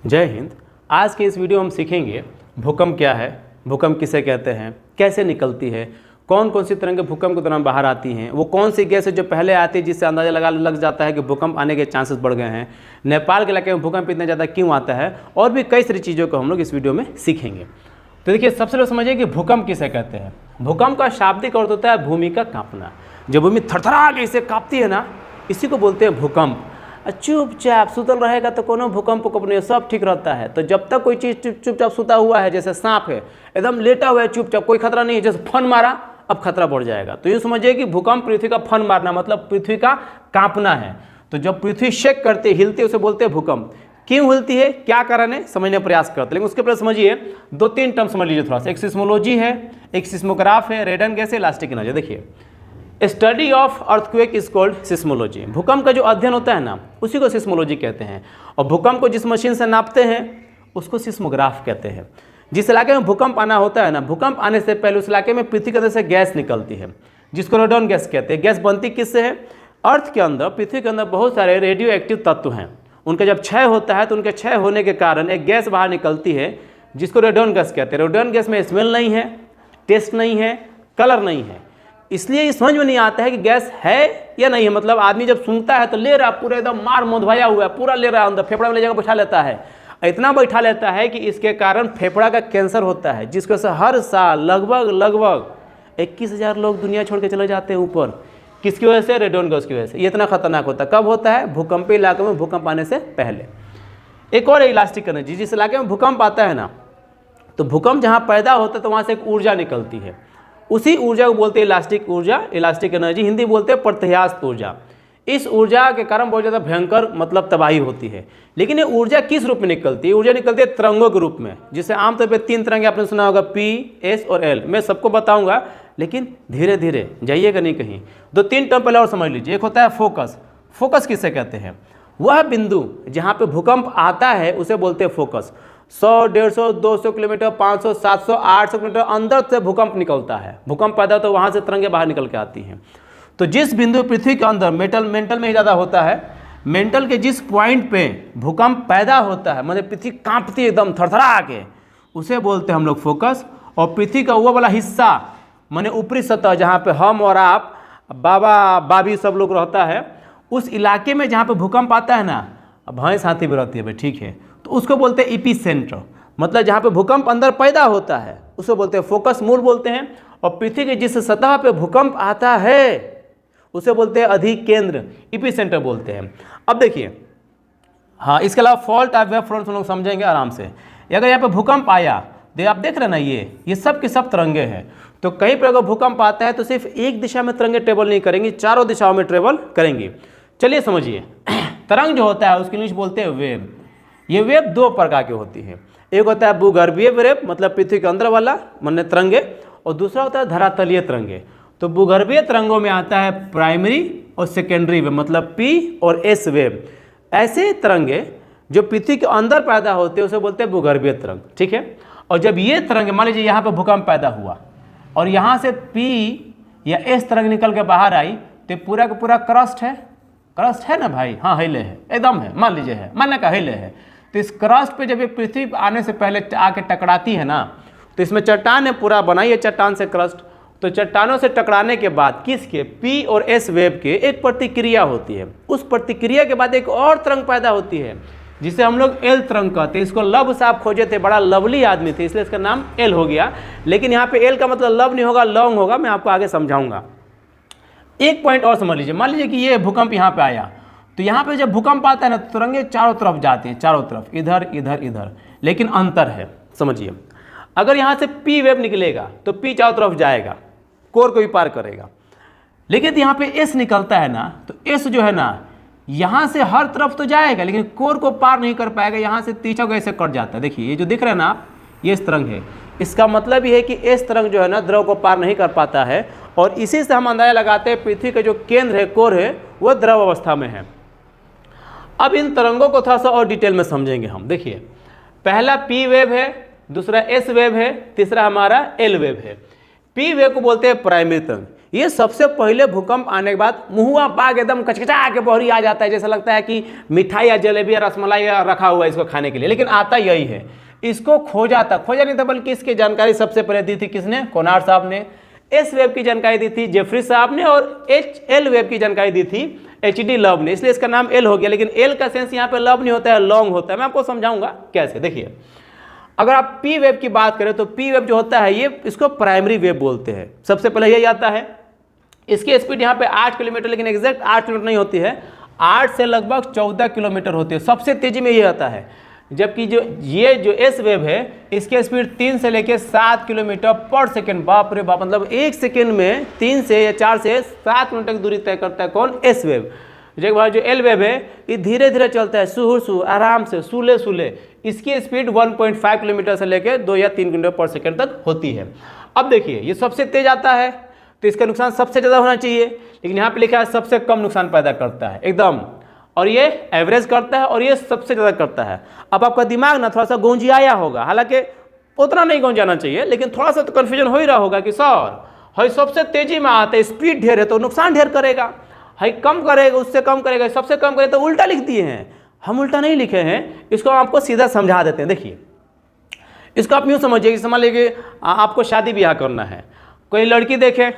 जय हिंद। आज के इस वीडियो में हम सीखेंगे भूकंप क्या है, भूकंप किसे कहते हैं, कैसे निकलती है, कौन कौन सी तरह के भूकंप के दौरान बाहर आती हैं, वो कौन सी गैस है जो पहले आती है जिससे अंदाजा लग जाता है कि भूकंप आने के चांसेस बढ़ गए हैं, नेपाल के इलाके में भूकंप इतना ज़्यादा क्यों आता है, और भी कई सारी चीज़ों को हम लोग इस वीडियो में सीखेंगे। तो देखिए, सबसे पहले समझिए कि भूकंप किसे कहते हैं। भूकंप का शाब्दिक अर्थ होता है भूमि का कांपना। जब भूमि थरथरा के इसे कांपती है ना, इसी को बोलते हैं भूकंप। चुपचाप सुतल रहेगा तो कोनो भूकंप नहीं, सब ठीक रहता है। तो जब तक कोई चीज़ चुपचाप सुता हुआ है, जैसे सांप है एकदम लेटा हुआ है चुपचाप, कोई खतरा नहीं है, जैसे फन मारा अब खतरा बढ़ जाएगा। तो ये समझिए कि भूकंप पृथ्वी का फन मारना मतलब पृथ्वी का कांपना है। तो जब पृथ्वी शेक करती हिलती है उसे बोलते हैं भूकंप। क्यों हिलती है, क्या कारण है, समझने का प्रयास करते हैं। लेकिन उसके पहले समझिए दो तीन टर्म समझ लीजिए थोड़ा सा। एक सिस्मोलॉजी है, एक सिस्मोग्राफ है, रेडन गैस है, इलास्टिक एनर्जी। देखिए, study of earthquake is called seismology. भूकंप का जो अध्ययन होता है ना, उसी को सिस्मोलॉजी कहते हैं। और भूकंप को जिस मशीन से नापते हैं उसको सिस्मोग्राफ कहते हैं। जिस इलाके में भूकंप आना होता है ना, भूकंप आने से पहले उस इलाके में पृथ्वी के अंदर से गैस निकलती है, जिसको रेडन गैस कहते हैं। गैस बनती किससे है? अर्थ के अंदर, पृथ्वी के अंदर बहुत सारे रेडियो एक्टिव तत्व हैं। उनका जब क्षय होता है तो उनके क्षय होने के कारण एक गैस बाहर निकलती है, जिसको रेडन गैस कहते हैं। रेडन गैस में स्मेल नहीं है, टेस्ट नहीं है, कलर नहीं है। इसलिए ये समझ में नहीं आता है कि गैस है या नहीं है। मतलब आदमी जब सुनता है तो ले रहा, पूरा एकदम मार मोधवाया हुआ है, पूरा ले रहा है, अंदर फेफड़ा में ले जाकर बैठा लेता है। इतना बैठा लेता है कि इसके कारण फेफड़ा का कैंसर होता है, जिसको से हर साल लगभग 21,000 लोग दुनिया छोड़ के चले जाते हैं ऊपर। किसकी वजह से? रेडन गैस की वजह से। ये इतना खतरनाक होता है। कब होता है? भूकंपीय इलाके में, भूकंप आने से पहले। एक और इलास्टिक एनर्जी। जिस इलाके में भूकंप आता है ना, तो भूकंप जहाँ पैदा होता है तो वहाँ से एक ऊर्जा निकलती है। उसी ऊर्जा को बोलते हैं इलास्टिक ऊर्जा, इलास्टिक एनर्जी। हिंदी बोलते हैं प्रत्यास्थ ऊर्जा। इस ऊर्जा के कारण बहुत ज़्यादा भयंकर मतलब तबाही होती है। लेकिन ये ऊर्जा किस रूप में निकलती है? ऊर्जा निकलती है तरंगों के रूप में, जिसे आमतौर पर 3 तरंगे आपने सुना होगा, P, S और L। मैं सबको बताऊंगा, लेकिन धीरे धीरे जाइएगा नहीं कहीं। 2-3 टर्म पहले और समझ लीजिए। एक होता है फोकस। फोकस किसे कहते हैं? वह बिंदु जहाँ पे भूकंप आता है उसे बोलते हैं फोकस। 100, 150, 200 किलोमीटर, 500, 700, 800 किलोमीटर अंदर से भूकंप निकलता है। भूकंप पैदा तो वहाँ से तरंगे बाहर निकल के आती हैं। तो जिस बिंदु पृथ्वी के अंदर मेंटल में ही ज़्यादा होता है, मेंटल के जिस पॉइंट पे भूकंप पैदा होता है, मतलब पृथ्वी कांपती है एकदम थरथरा के, उसे बोलते हैं हम लोग फोकस। और पृथ्वी का वो वाला हिस्सा, माने ऊपरी सतह जहाँ पे हम और आप, बाबा बाबी सब लोग रहता है, उस इलाके में जहाँ पे भूकंप आता है ना, भैंस हाथी भी रहती है भाई, ठीक है, तो उसको बोलते हैं इपी सेंटर। मतलब जहाँ पे भूकंप अंदर पैदा होता है उसको बोलते हैं फोकस, मूल बोलते हैं। और पृथ्वी के जिस सतह पे भूकंप आता है उसे बोलते हैं अधिक केंद्र, इपी सेंटर बोलते हैं। अब देखिए, हाँ, इसके अलावा फॉल्ट ऑफ वेव फ्रंट हम लोग समझेंगे आराम से। अगर यहाँ पे भूकंप आया, आप देख रहे हैं ना, ये सब के सब तरंगे हैं। तो कहीं पर अगर भूकंप आता है तो सिर्फ एक दिशा में तरंगे ट्रेवल नहीं करेंगी, चारों दिशाओं में ट्रेवल करेंगी। चलिए समझिए, तरंग जो होता है उसके इंग्लिश बोलते हैं वेव। ये वेव 2 प्रकार की होती है। एक होता है भूगर्भीय वेव, मतलब पृथ्वी के अंदर वाला माने तरंगे, और दूसरा होता है धरातलीय तरंगे। तो भूगर्भीय तरंगों में आता है प्राइमरी और सेकेंडरी वेव, मतलब P और S वेव। ऐसे तरंगे जो पृथ्वी के अंदर पैदा होते हैं उसे बोलते हैं भूगर्भीय तरंग, ठीक है। और जब ये तरंगे, मान लीजिए यहाँ पे भूकंप पैदा हुआ और यहाँ से P या S तरंग निकल के बाहर आई, तो पूरा का पूरा क्रस्ट है ना भाई, हाँ हिले है, एकदम है, मान लीजिए है, मानने का हिले है। तो इस क्रस्ट पे जब ये पृथ्वी आने से पहले आके टकराती है ना, तो इसमें चट्टान है, पूरा बनाई है चट्टान से क्रस्ट। तो चट्टानों से टकराने के बाद किसके, P और S वेव के एक प्रतिक्रिया होती है। उस प्रतिक्रिया के बाद एक और तरंग पैदा होती है, जिसे हम लोग L तरंग कहते हैं। इसको लब साहब खोजे थे, बड़ा लवली आदमी थे, इसलिए इसका नाम L हो गया। लेकिन यहाँ पे L का मतलब लव नहीं होगा, लॉन्ग होगा। मैं आपको आगे समझाऊंगा। एक पॉइंट और समझ लीजिए। मान लीजिए कि ये भूकंप यहाँ पे आया, तो यहाँ पे जब भूकंप आता है ना, तरंगे चारों तरफ जाती हैं, चारों तरफ, इधर इधर इधर। लेकिन अंतर है, समझिए। अगर यहाँ से P वेव निकलेगा तो P चारों तरफ जाएगा, कोर को भी पार करेगा। लेकिन यहाँ पे S निकलता है ना, तो S जो है ना, यहाँ से हर तरफ तो जाएगा लेकिन कोर को पार नहीं कर पाएगा। यहाँ से तीसरा को ऐसे कट जाता है। देखिए, ये जो दिख रहा है ना आप, ये इस तरंग है। इसका मतलब ये है कि S तरंग जो है ना, द्रव को पार नहीं कर पाता है। और इसी से हम अंदाजा लगाते हैं पृथ्वी का जो केंद्र है, कोर है, वह द्रव अवस्था में है। अब इन तरंगों को थोड़ा सा और डिटेल में समझेंगे हम। देखिए, पहला P वेव है, दूसरा S वेव है, तीसरा हमारा L वेव है। P वेव को बोलते हैं प्राइमरी तरंग। ये सबसे पहले भूकंप आने के बाद मुहुआ बाग एकदम कचकचा के बहरी आ जाता है, जैसा लगता है कि मिठाई या जलेबी या रसमलाई रखा हुआ है इसको खाने के लिए, लेकिन आता यही है। इसको खोजा नहीं था, बल्कि इसकी जानकारी सबसे पहले दी थी किसने? कोनार्ड साहब ने। एस वेव की जानकारी दी थी जेफरी साहब ने, और एल वेव की जानकारी दी थी HD लव ने। इसलिए इसका नाम एल हो गया, लेकिन एल का सेंस यहाँ पे लव नहीं होता है, लॉन्ग होता है। मैं आपको समझाऊंगा कैसे। देखिए, अगर आप पी वेव की बात करें तो पी वेव जो होता है ये इसको प्राइमरी वेव बोलते हैं। सबसे पहले यही आता है। इसकी स्पीड यहाँ पे 8 किलोमीटर, लेकिन एग्जैक्ट 8 किलोमीटर नहीं होती है, 8 से लगभग 14 किलोमीटर होती है। सबसे तेजी में ये आता है। जबकि ये जो एस वेव है इसकी स्पीड 3 से लेकर 7 किलोमीटर पर सेकेंड। बाप रे बाप, मतलब 1 सेकेंड में 3 से या 4 से 7 किलोमीटर की दूरी तय करता है। कौन? S wave. जो एल वेव है ये धीरे धीरे चलता है, सुहुर सुहुर, आराम से, सूले सूले। इसकी स्पीड 1.5 किलोमीटर से लेकर 2 या 3 किलोमीटर पर सेकेंड तक होती है। अब देखिए, ये सबसे तेज आता है तो इसका नुकसान सबसे ज़्यादा होना चाहिए, लेकिन यहाँ पे लिखा है सबसे कम नुकसान पैदा करता है एकदम, और ये एवरेज करता है, और ये सबसे ज़्यादा करता है। अब आपका दिमाग ना थोड़ा सा गूंजियाया होगा, हालांकि उतना नहीं गूंजाना चाहिए, लेकिन थोड़ा सा तो कन्फ्यूजन हो ही रहा होगा कि सर हई सबसे तेजी में आता है, स्पीड ढेर है तो नुकसान ढेर करेगा, हई कम करेगा उससे कम करेगा, सबसे कम करेगा तो उल्टा लिख दिए हैं। हम उल्टा नहीं लिखे हैं, इसको आपको सीधा समझा देते हैं। देखिए, इसको आप यूँ समझिए कि समझ लीजिए आपको शादी ब्याह करना है, कोई लड़की देखे,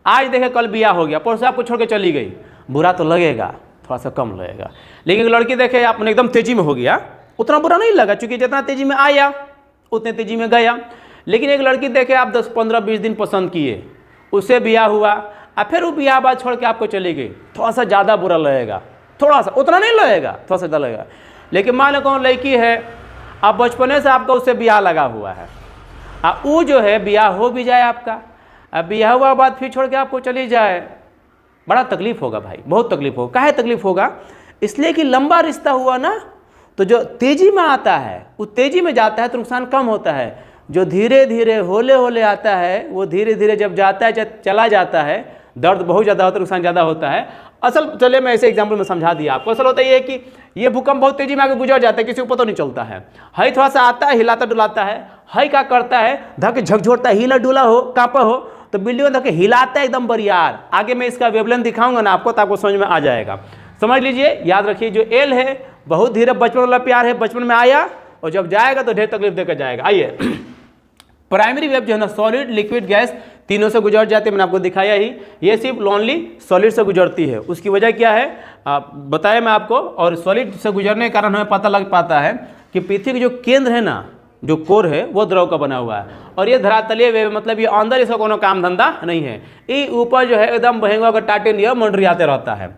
आज देखे कल ब्याह हो गया, परसों आपको छोड़ के चली गई, बुरा तो लगेगा, थोड़ा सा कम लगेगा। लेकिन लड़की देखे आपने एकदम तेजी में हो गया, उतना बुरा नहीं लगा, क्योंकि जितना तेजी में आया उतने तेजी में गया। लेकिन एक लड़की देखे आप 10, 15, 20 दिन पसंद किए, उससे ब्याह हुआ, और फिर वो ब्याह बाद छोड़ के आपको चली गई, थोड़ा सा ज़्यादा बुरा लगेगा, थोड़ा सा, उतना नहीं लगेगा, थोड़ा सा ज़्यादा लगेगा। लेकिन मान लो कौन लड़की है, आप बचपने से आपका उससे ब्याह लगा हुआ है, और वो जो है ब्याह हो भी जाए आपका, अब ब्याह हुआ बाद फिर छोड़ के आपको चली जाए, बड़ा तकलीफ होगा भाई, बहुत तकलीफ होगा। काहे तकलीफ होगा? इसलिए कि लंबा रिश्ता हुआ ना, तो जो तेजी में आता है वो तेजी में जाता है तो नुकसान कम होता है। जो धीरे धीरे होले होले आता है वो धीरे धीरे जब जाता है, चला जाता है, दर्द बहुत ज़्यादा होता है, नुकसान ज़्यादा होता है। असल चले मैं ऐसे एग्जाम्पल में समझा दिया आपको। असल होता है ये कि ये भूकंप बहुत तेजी में आगे गुजर जाता है, किसी को पता नहीं चलता है। हई थोड़ा सा आता है, हिलाता डुलाता है, हई क्या करता है, धक झकझोरता है, हिला डुला हो, कांपा हो तो बिल्डिंग में धके हिलाता है एकदम बरियार। आगे मैं इसका वेवलेंथ दिखाऊंगा ना आपको, तो आपको समझ में आ जाएगा। समझ लीजिए, याद रखिए, जो एल है बहुत धीरे, बचपन वाला प्यार है, बचपन में आया और जब जाएगा तो ढेर तकलीफ देकर जाएगा। आइए, प्राइमरी वेव जो है ना, सॉलिड, लिक्विड, गैस तीनों से गुजर जाते हैं, मैंने आपको दिखाया ही। ये सिर्फ ओनली सॉलिड से गुजरती है। उसकी वजह क्या है बताया मैं आपको, और सॉलिड से गुजरने के कारण हमें पता लग पाता है कि पृथ्वी के जो केंद्र है ना, जो कोर है वो द्रव का बना हुआ है, और ये धरातलीय वेव, मतलब ये अंदर इसका कोनो काम धंधा नहीं है। ये ऊपर जो है एकदम बहेंगा का टाटे लिया मंडरियाते रहता है।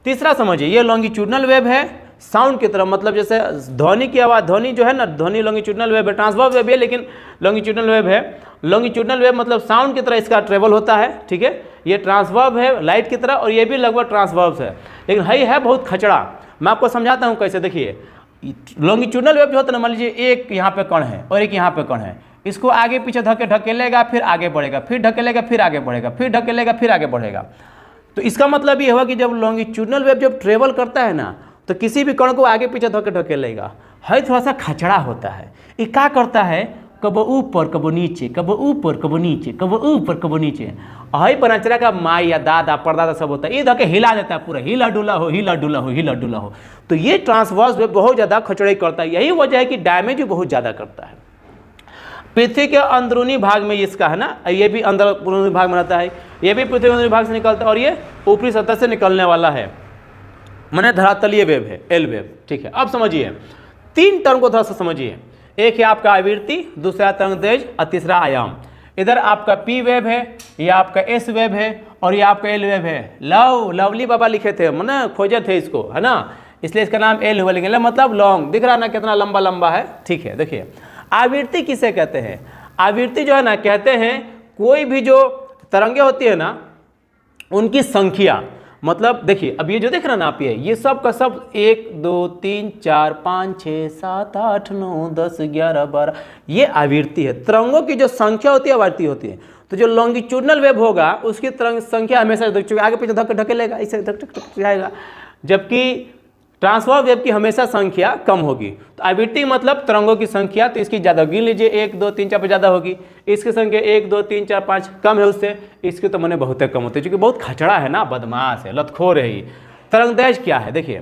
तीसरा समझिए, ये लॉन्गिट्यूडनल वेव है, साउंड की तरफ, मतलब जैसे ध्वनि की आवाज़, ध्वनि जो है ना, ध्वनि लॉन्गिट्यूडनल वेव है, ट्रांसवर्स वेव है लेकिन लॉन्गिट्यूडनल वेव है। लॉन्गिट्यूडनल वेव मतलब साउंड की तरह इसका ट्रेवल होता है, ठीक है। ये ट्रांसवर्स है लाइट की तरह, और ये भी लगभग ट्रांसवर्स है, लेकिन है बहुत खचड़ा। मैं आपको समझाता हूँ कैसे। देखिए, लॉन्गिट्यूडनल वेव जो होता है ना, मान लीजिए एक यहाँ पे कण है और एक यहाँ पे कण है, इसको आगे पीछे ढकेलेगा, फिर आगे बढ़ेगा, फिर ढकेलेगा, फिर आगे बढ़ेगा, फिर ढकेलेगा, फिर आगे बढ़ेगा। तो इसका मतलब ये हुआ कि जब लॉन्गिट्यूडनल वेव जब ट्रेवल करता है ना, तो किसी भी कण को आगे पीछे ढकेलेगा। है थोड़ा सा खचड़ा होता है। ये क्या करता है, कबो ऊपर कबो नीचे, कबो ऊपर कबो नीचे, कबो ऊपर कबो नीचे। हई बनचरा का माँ या दादा परदादा सब होता है, ये धके हिला देता है पूरा, हिला डुला हो, हिला डुला हो, हिला डुला हो। तो ये ट्रांसवर्स वेव बहुत ज़्यादा खचड़ाई करता है। यही वजह है कि डैमेज भी बहुत ज़्यादा करता है। पृथ्वी के अंदरूनी भाग में इसका है ना, ये भी अंदरूनी भाग में रहता है, ये भी पृथ्वी के अंदरूनी भाग से निकलता है, और ये ऊपरी सतह से निकलने वाला है, माने धरातलीय वेव है, एल वेव, ठीक है। अब समझिए, तीन टर्म को थोड़ा सा समझिए। एक है आपका आवृत्ति, दूसरा तरंग तेज, और तीसरा आयाम। इधर आपका पी वेव है, ये आपका एस वेव है, और ये आपका एल वेव है। लवली बाबा लिखे थे, मैंने खोजे थे इसको, है ना, इसलिए इसका नाम एल हुआ। लेकिन मतलब लॉन्ग दिख रहा ना, कितना लंबा लंबा है, ठीक है। देखिए, आवृत्ति किसे कहते हैं? आवृत्ति जो है ना, कहते हैं कोई भी जो तरंगे होती है ना, उनकी संख्या, मतलब देखिए अब ये जो देख रहे हैं ना आप, ये सब का सब 1 2 3 4 5 6 7 8 9 10 11 12, ये आवृत्ति है। तरंगों की जो संख्या होती है आवृत्ति होती है। तो जो लॉन्गिट्यूडनल वेव होगा उसकी तरंग संख्या हमेशा आगे पीछे धकेलेगा, इससे धक जाएगा। जबकि ट्रांसफर वेव की हमेशा संख्या कम होगी। तो आइविटी मतलब तरंगों की संख्या, तो इसकी ज़्यादा गिन लीजिए, 1 2 3 4 पर ज़्यादा होगी। इसकी संख्या 1 2 3 4 5 कम है उससे, इसकी तो मैंने बहुत कम होती है, क्योंकि बहुत खचड़ा है ना, बदमाश है, लतखोर है। तरंगदैर्घ्य क्या है देखिए,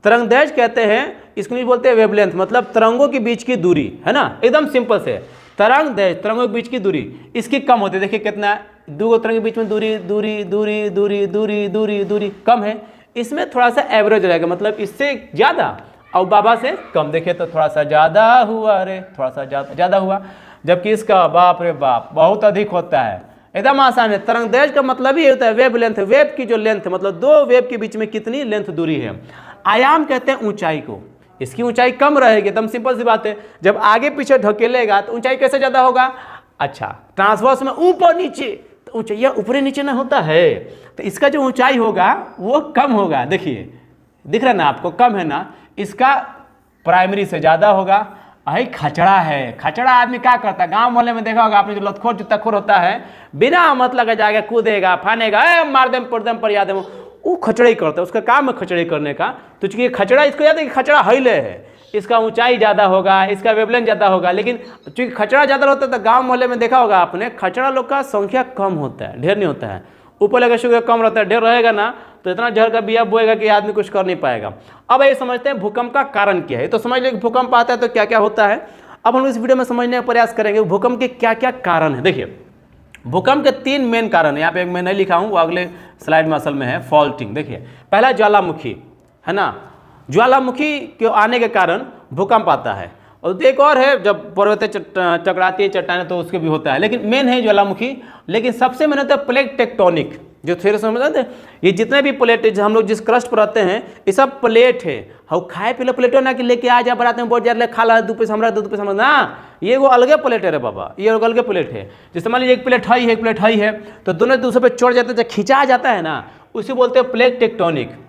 तरंगदैर्घ्य कहते हैं, इसको नहीं बोलते वेवलेंथ, मतलब तरंगों के बीच की दूरी है ना, एकदम सिंपल से। तरंगदैर्घ्य तरंगों के बीच की दूरी इसकी कम होती है। देखिए कितना, दो तरंग के बीच में दूरी दूरी दूरी दूरी दूरी दूरी दूरी कम है, इसमें थोड़ा सा एवरेज रहेगा, मतलब इससे ज़्यादा और बाबा से कम। देखिए तो थोड़ा सा ज़्यादा हुआ रे, थोड़ा सा ज़्यादा हुआ, जबकि इसका बाप रे बाप बहुत अधिक होता है। एकदम आसान है। तरंगदैर्घ्य का मतलब ही होता है वेव लेंथ, वेव की जो लेंथ है, मतलब दो वेव के बीच में कितनी लेंथ दूरी है। आयाम कहते हैं ऊंचाई को, इसकी ऊंचाई कम रहेगी, एकदम सिंपल सी बात है। जब आगे पीछे ढकेलेगा तो ऊंचाई कैसे ज़्यादा होगा, अच्छा ट्रांसवर्स में ऊपर नीचे, तो ऊंचाई ऊपरी नीचे ना होता है, तो इसका जो ऊंचाई होगा वो कम होगा। देखिए दिख रहा है ना आपको, कम है ना, इसका प्राइमरी से ज़्यादा होगा। भाई खचड़ा है, खचड़ा आदमी क्या करता है, गांव मोहल्ले में देखा होगा आपने, जो लतखोर जुत्ताखोर होता है, बिना मतलब के जाके कूदेगा फानेगा, मार देम पुरदम पर याद है, वो खचड़ा ही करता है, उसका काम है खचड़े करने का। तो चूंकि खचड़ा, इसको याद है कि खचड़ा हिले है, इसका ऊंचाई ज़्यादा होगा, इसका वेवलेंथ ज़्यादा होगा, लेकिन चूंकि खचड़ा ज़्यादा होता है तो गांव मोहल्ले में देखा होगा आपने, खचड़ा लोग का संख्या कम होता है, ढेर नहीं होता है। ऊपर लगा शुगर कम रहता है, ढेर रहेगा ना तो इतना जहर का बिया बोएगा कि आदमी कुछ कर नहीं पाएगा। अब ये समझते हैं भूकंप का कारण क्या है। तो समझ लीजिए भूकंप आता है तो क्या क्या होता है। अब हम इस वीडियो में समझने का प्रयास करेंगे भूकंप के क्या क्या कारण है। देखिए भूकंप के 3 मेन कारण है, यहाँ पे मैं नहीं लिखा हूँ, वो अगले स्लाइड में असल में है, फॉल्टिंग। देखिए पहला ज्वालामुखी है ना, ज्वालामुखी के आने के कारण भूकंप आता है। और एक और है, जब पर्वतें टकराती है चट्टानें तो उसके भी होता है, लेकिन मेन है ज्वालामुखी। लेकिन सबसे मेन होता है प्लेट टेक्टोनिक, जो थोड़े समझते हैं, ये जितने भी प्लेट है, हम लोग जिस क्रस्ट पर रहते हैं, ये सब प्लेट है। हम खाए पीले प्लेट हो ना कि लेके आ जा बनाते हैं बहुत ज़्यादा, खा ला 2 पैसा हमारा 2 पैसा हमारा ना, ये वो अलगे प्लेट है रे बाबा, ये अलगे प्लेट है। जैसे मान लीजिए एक प्लेट हाई है, एक प्लेट हाई है, तो दोनों दूसरे पे चढ़ जाते हैं, जब खिंचा जाता है ना, उसे बोलते हैं प्लेट टेक्टोनिक।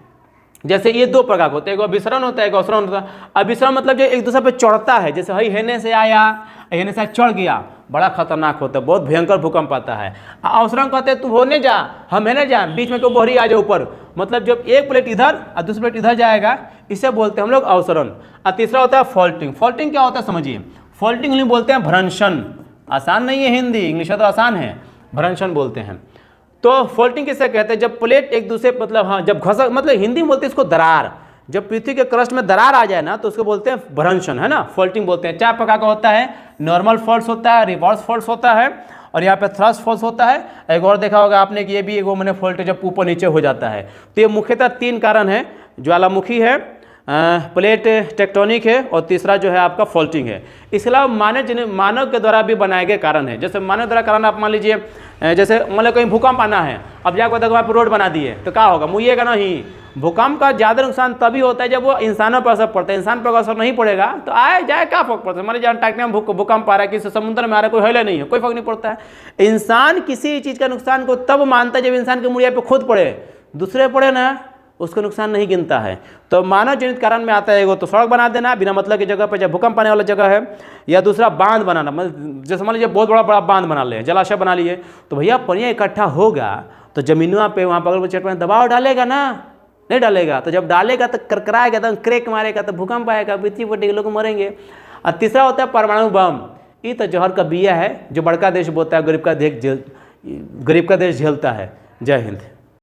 जैसे ये 2 प्रकार होते हैं, एक अभिसरण होता है, एक अवसरण होता है। अभिसरण मतलब जो एक दूसरे पे चढ़ता है, जैसे हई हेने से आया, हेने से चढ़ गया, बड़ा खतरनाक होता है, बहुत भयंकर भूकंप आता है। अवसरण कहते हैं तू होने जा, हम हेने जा, बीच में कोई बहरी आ जाए ऊपर, मतलब जब एक प्लेट इधर और दूसरी प्लेट इधर जाएगा, इसे बोलते हैं हम लोग अवसरण। और तीसरा होता है फॉल्टिंग। फॉल्टिंग क्या होता है समझिए, फॉल्टिंग नहीं बोलते हैं भ्रंशन, आसान नहीं है हिंदी, इंग्लिश तो आसान है, भ्रंशन बोलते हैं। तो फॉल्टिंग किसे कहते हैं, जब प्लेट एक दूसरे मतलब हाँ जब घस, मतलब हिंदी में बोलते हैं इसको दरार, जब पृथ्वी के क्रस्ट में दरार आ जाए ना तो उसको बोलते हैं भ्रंशन, है ना, फॉल्टिंग बोलते हैं। 4 प्रकार का होता है, नॉर्मल फॉल्ट होता है, रिवर्स फॉल्ट होता है, और यहाँ पे थ्रस्ट फॉल्ट होता है। एक और देखा होगा आपने कि ये भी एगो मैंने फॉल्ट जब ऊपर नीचे हो जाता है। तो ये मुख्यतः 3 कारण है, ज्वालामुखी है, प्लेट टेक्टोनिक है, और तीसरा जो है आपका फॉल्टिंग है। इसके अलावा मानव के द्वारा भी बनाए गए कारण है। जैसे मानव द्वारा कारण आप मान लीजिए, जैसे मान लो कहीं भूकंप आना है, अब जाकर देखो आप रोड बना दिए तो क्या होगा, मुइएगा नहीं। भूकंप का ज़्यादा नुकसान तभी होता है जब वो इंसानों पर असर पड़ता है, इंसान पर असर नहीं पड़ेगा तो आए जाए क्या फर्क पड़ता है। मान लीजिए अंटार्कटिका में भूकंप आ रहा है, किसी समुद्र में आ रहा है, कोई हिले नहीं है, कोई फर्क नहीं पड़ता है। इंसान किसी चीज़ का नुकसान को तब मानता है जब इंसान के मुड़िया पे खुद पड़े, दूसरे पड़े ना उसको नुकसान नहीं गिनता है। तो मानव जनित कारण में आता है एगो तो सड़क बना देना बिना मतलब की जगह पर, जब भूकंप आने वाला जगह है, या दूसरा बांध बनाना, मतलब जैसे मान लीजिए बहुत बड़ा बांध बना ले, जलाशय बना लिए, तो भैया पानी इकट्ठा होगा तो जमीनों पे वहाँ बगल में चट में दबाव डालेगा ना, नहीं डालेगा, तो जब डालेगा तो करकराएगा, तो क्रेक मारेगा, तो भूकंप आएगा, पृथ्वी पर लोग मरेंगे। और तीसरा होता है परमाणु बम। ये तो जहर का बिया है जो बड़का देश बोलता है, गरीब का देश झेलता है। जय हिंद।